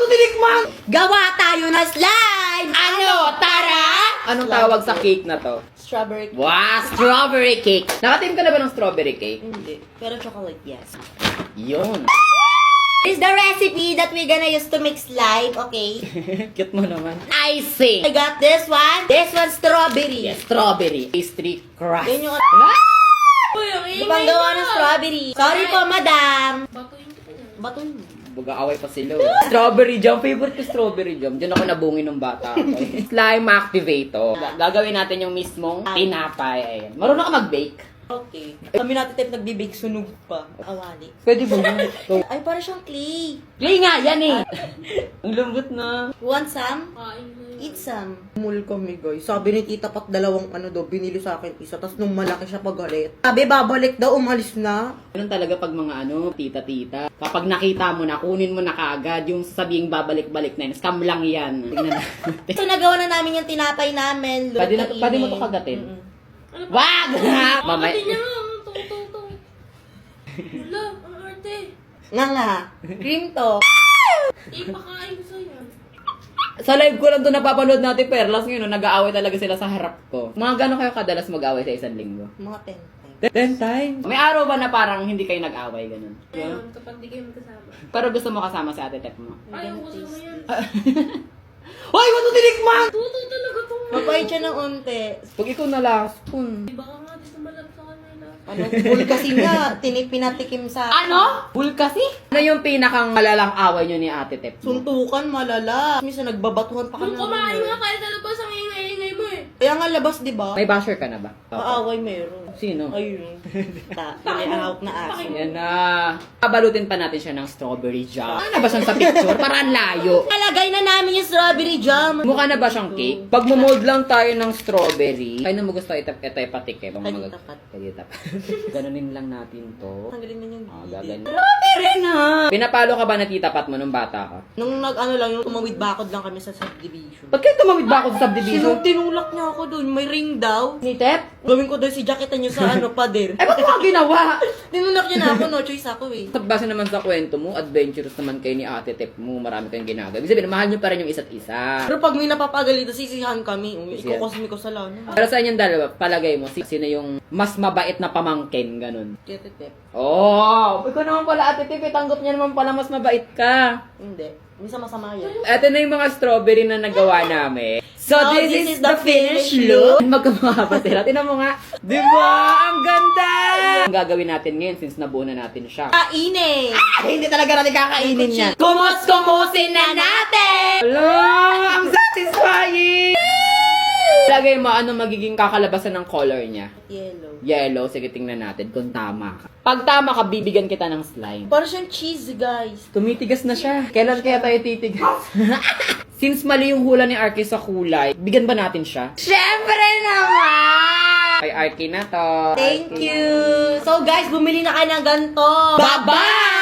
tinikman? Gawa tayo na slime! Ano? Tara? Anong tawag sa cake na to? Strawberry cake. Wow, strawberry cake. Nakatim ka na ba ng strawberry cake? Hindi. Pero chocolate, yes. Yun. This is the recipe that we're gonna use to make slime, okay? Cute mo naman. Icing. I got this one. This one, strawberry. Yes, strawberry. Pastry crust. Yan yung Uy, ang ingay panggawa niya. ng strawberry. Sorry po, madam. Batuin kita niya. Batoy mo. Mag-aaway pa sila. Strawberry jam. Favorite ko strawberry jam. Diyan ako nabungi ng bata. Okay? Slime activator. Gagawin natin yung mismong tinapay. Ayan. Marunong ka mag-bake? Okay. Kami natin tayo nagbibig sunog pa. Awali. Pwede ba yun? Ay, para siyang clay. Play nga, yan eh. Ang lambot na. Want some? Kain mo yun. Eat some. Mall kami, guys. Sabi ni tita pat dalawang binili sa akin isa. Tapos nung malaki siya pagalit. Sabi, babalik daw, umalis na. Ganun talaga pag mga tita-tita. Kapag nakita mo na, kunin mo na kaagad yung sabing babalik-balik na yun. Scam lang yan. Tingnan natin. So, nagawa na namin yung tinapay namin. Pwede mo to kagatin? Ano ba? Wag! Mamay. Mamay. Niya nga. Ito. Wala, ang arte. Nga. Cream to. Ipakain ko sa'yo. Sa live ko lang to napapanood natin, Perlas ngayon, nag-aaway talaga sila sa harap ko. Mga gano'n kayo kadalas mag-aaway sa isang linggo? Mga 10 times. 10 times. May araw ba na parang hindi kayo nag-away, ganun? Ayun, kapag di kayo magkasama. Pero gusto mo kasama si ate Tep mo? Ayaw ko sama yan. Hoy, wag mo tinikman! Tuto talaga to. Mapait siya ng unti. Pag ikaw na last spoon. Baka nga di sumalap sa kanila. Ano? Full kasi nga, pinatikim sa... Ano? Bulkasi? Ano yung pinakang malalang away nyo ni ate Tep mo? Suntukan, malala. Minsan nagbabatuhan pa kami. Nung kumain nga kahit sa labas ang ingay-ingay mo eh. Kaya nga labas, di ba? May basher ka na ba? Maaway meron. Sino? Ayun. Iniahawak na aso. Yan na. Kabalutin pa natin siya ng strawberry jam. Ano ba siyang sa picture? Parang layo. Nalagay na namin yung strawberry jam. Mukha na ba siyang cake? Pag mumold lang tayo ng strawberry, kaya na mo gusto ito ipatikim. Kaya tapat. Kaya tapat. Ganunin lang natin to. Tanggalin mo yung Gagan. Grabe rin ha! Pinapalo ka ba na titapat mo nung bata ka? Nung lang, yung tumawid bakod lang kami sa subdivision. Ba't kayo tumawid ba ako sa subdivision? Tinulak niya ako doon. May ring daw. Ni Tep? Gawin ko daw si jacketan niyo sa pader. Eh, ba't mo ka ginawa? Tinulak niya na ako, no choice ako eh. Sa base naman sa kwento mo, adventurous naman kayo ni ate Tep mo. Marami kayong ginagawa. Ibig sabihin, mahal nyo pa rin yung isa't isa. Pero pag may napapagalito, sisihan kami. Sisihan. Ikukosmi ko sa lana. Pero sa inyong dalawa, palagay mo, sino yung mas mabait na pamangkin, ganun? Tete. Oh, ikaw naman pala ate Tep, tanggap niya naman pala mas mabait ka. Hindi. Minsan masama yan. Ito na yung mga strawberry na nagawa namin. So, So, this is the finished look. Magkamukha pa sila. Tinan mo nga. Di ba? Ang ganda! Ang gagawin natin ngayon since nabuo na natin siya. Kainin! Hindi talaga natin kakainin yan. Kumos-kumusin na natin! Hello! Ang satisfying! Lagay mo, ano magiging kakalabasan ng color niya? Yellow. Yellow. Sige, tingnan natin kung tama ka. Pag tama ka, bibigyan kita ng slime. Para siyang cheese, guys. Tumitigas na siya. Kailan kaya tayo titigas? Since mali yung hula ni Arky sa kulay, bigyan ba natin siya? Siyempre naman! Kay Arky na to. Thank you! So guys, bumili na kayo ng ganito. Bye-bye!